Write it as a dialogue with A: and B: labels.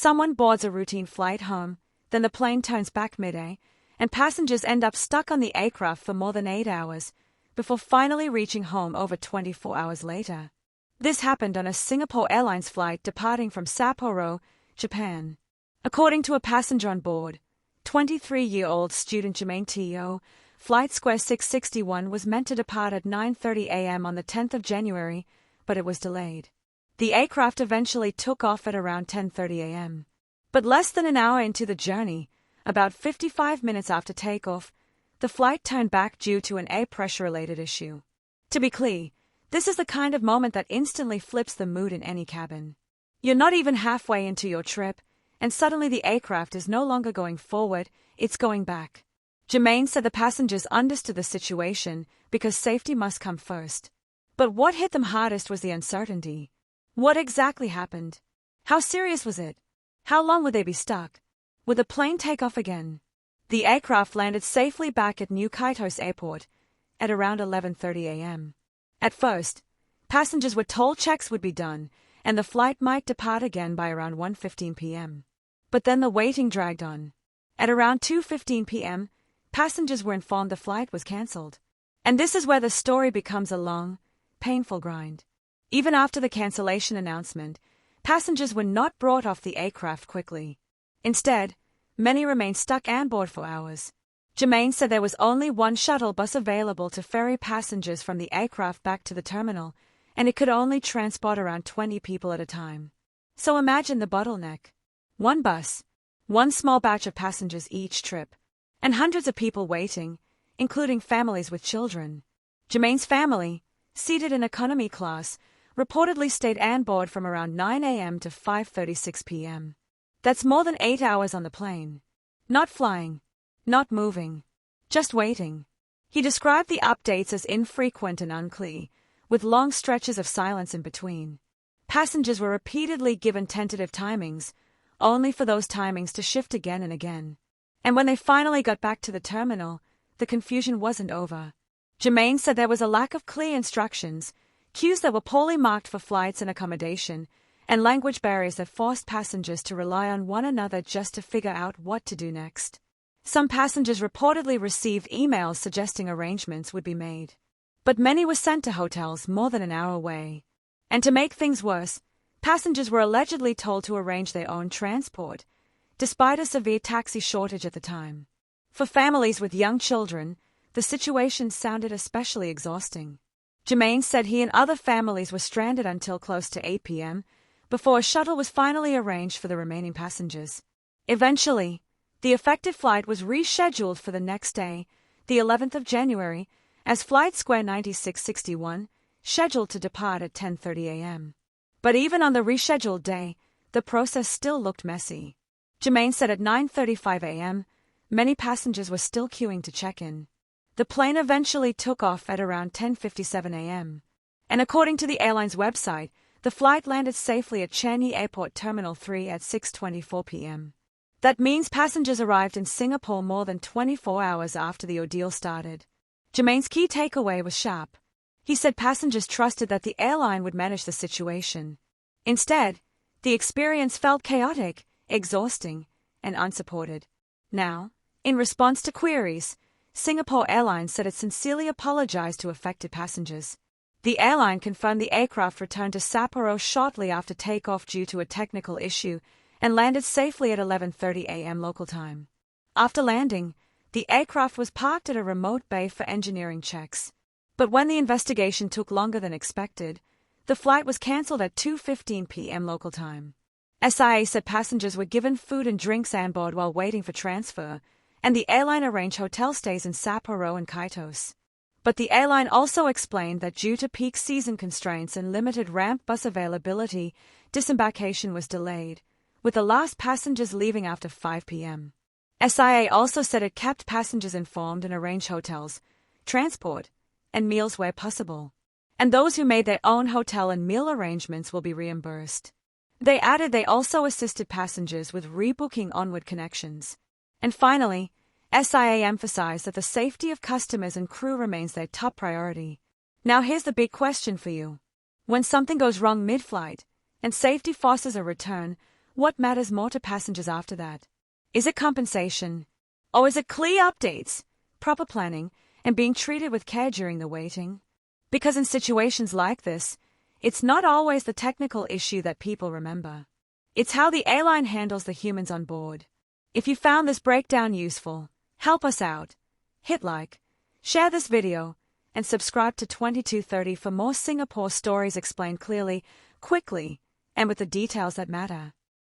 A: Someone boards a routine flight home, then the plane turns back mid-air, and passengers end up stuck on the aircraft for more than 8 hours, before finally reaching home over 24 hours later. This happened on a Singapore Airlines flight departing from Sapporo, Japan. According to a passenger on board, 23-year-old student Jermaine T.O., Flight Square 661 was meant to depart at 9:30 a.m. on the 10th of January, but it was delayed. The aircraft eventually took off at around 10:30 a.m. But less than an hour into the journey, about 55 minutes after takeoff, the flight turned back due to an air pressure-related issue. To be clear, this is the kind of moment that instantly flips the mood in any cabin. You're not even halfway into your trip, and suddenly the aircraft is no longer going forward, it's going back. Jermaine said the passengers understood the situation because safety must come first. But what hit them hardest was the uncertainty. What exactly happened? How serious was it? How long would they be stuck? Would the plane take off again? The aircraft landed safely back at New Kaitos Airport at around 11:30 a.m. At first, passengers were told checks would be done and the flight might depart again by around 1:15 p.m. But then the waiting dragged on. At around 2:15 p.m., passengers were informed the flight was cancelled. And this is where the story becomes a long, painful grind. Even after the cancellation announcement, passengers were not brought off the aircraft quickly. Instead, many remained stuck on board for hours. Jermaine said there was only one shuttle bus available to ferry passengers from the aircraft back to the terminal, and it could only transport around 20 people at a time. So imagine the bottleneck. One bus, one small batch of passengers each trip, and hundreds of people waiting, including families with children. Jermaine's family, seated in economy class, reportedly stayed on board from around 9 a.m. to 5:36 p.m. That's more than 8 hours on the plane. Not flying, not moving, just waiting. He described the updates as infrequent and unclear, with long stretches of silence in between. Passengers were repeatedly given tentative timings, only for those timings to shift again and again. And when they finally got back to the terminal, the confusion wasn't over. Jermaine said there was a lack of clear instructions, queues that were poorly marked for flights and accommodation, and language barriers that forced passengers to rely on one another just to figure out what to do next. Some passengers reportedly received emails suggesting arrangements would be made. But many were sent to hotels more than an hour away. And to make things worse, passengers were allegedly told to arrange their own transport, despite a severe taxi shortage at the time. For families with young children, the situation sounded especially exhausting. Jermaine said he and other families were stranded until close to 8 p.m., before a shuttle was finally arranged for the remaining passengers. Eventually, the affected flight was rescheduled for the next day, the 11th of January, as Flight Square 9661, scheduled to depart at 10:30 a.m. But even on the rescheduled day, the process still looked messy. Jermaine said at 9:35 a.m., many passengers were still queuing to check in. The plane eventually took off at around 10:57 a.m. And according to the airline's website, the flight landed safely at Changi Airport Terminal 3 at 6:24 p.m. That means passengers arrived in Singapore more than 24 hours after the ordeal started. Jermaine's key takeaway was sharp. He said passengers trusted that the airline would manage the situation. Instead, the experience felt chaotic, exhausting, and unsupported. Now, in response to queries, Singapore Airlines said it sincerely apologized to affected passengers. The airline confirmed the aircraft returned to Sapporo shortly after takeoff due to a technical issue and landed safely at 11:30 a.m. local time. After landing, the aircraft was parked at a remote bay for engineering checks. But when the investigation took longer than expected, the flight was cancelled at 2:15 p.m. local time. SIA said passengers were given food and drinks on board while waiting for transfer, and the airline arranged hotel stays in Sapporo and Kaitos. But the airline also explained that due to peak season constraints and limited ramp bus availability, disembarkation was delayed, with the last passengers leaving after 5 p.m. SIA also said it kept passengers informed and arranged hotels, transport, and meals where possible. And those who made their own hotel and meal arrangements will be reimbursed. They added they also assisted passengers with rebooking onward connections. And finally, SIA emphasized that the safety of customers and crew remains their top priority. Now here's the big question for you. When something goes wrong mid-flight, and safety forces a return, What matters more to passengers after that? Is it compensation? Or is it clear updates, proper planning, and being treated with care during the waiting? Because in situations like this, it's not always the technical issue that people remember. It's how the airline handles the humans on board. If you found this breakdown useful, help us out. Hit like, share this video, and subscribe to 2230 for more Singapore stories explained clearly, quickly, and with the details that matter.